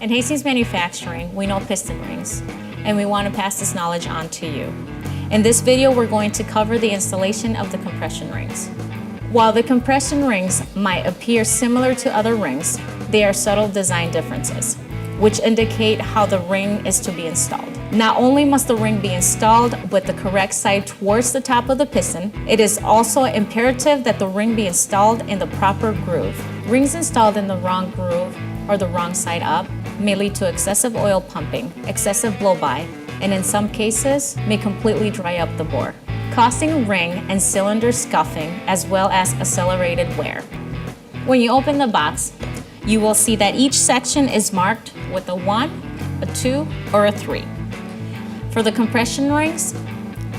In Hastings Manufacturing, we know piston rings, and we want to pass this knowledge on to you. In this video, we're going to cover the installation of the compression rings. While the compression rings might appear similar to other rings, they are subtle design differences, which indicate how the ring is to be installed. Not only must the ring be installed with the correct side towards the top of the piston, it is also imperative that the ring be installed in the proper groove. Rings installed in the wrong groove or the wrong side up may lead to excessive oil pumping, excessive blow-by, and in some cases may completely dry up the bore, causing ring and cylinder scuffing as well as accelerated wear. When you open the box, you will see that each section is marked with a 1, a 2, or a 3. For the compression rings,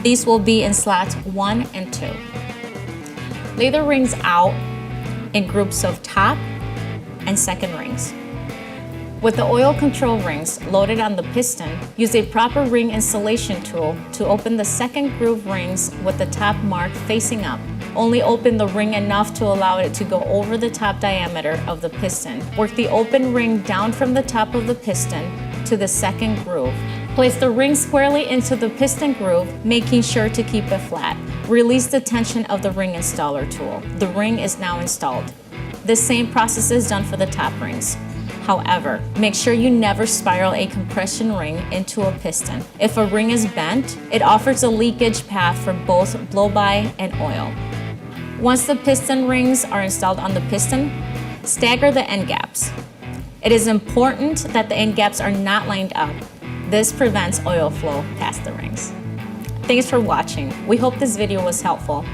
these will be in slots 1 and 2. Lay the rings out in groups of top and second rings. With the oil control rings loaded on the piston, use a proper ring installation tool to open the second groove rings with the top marked facing up. Only open the ring enough to allow it to go over the top diameter of the piston. Work the open ring down from the top of the piston to the second groove. Place the ring squarely into the piston groove, making sure to keep it flat. Release the tension of the ring installer tool. The ring is now installed. The same process is done for the top rings. However, make sure you never spiral a compression ring into a piston. If a ring is bent, it offers a leakage path for both blow-by and oil. Once the piston rings are installed on the piston, stagger the end gaps. It is important that the end gaps are not lined up. This prevents oil flow past the rings. Thanks for watching. We hope this video was helpful.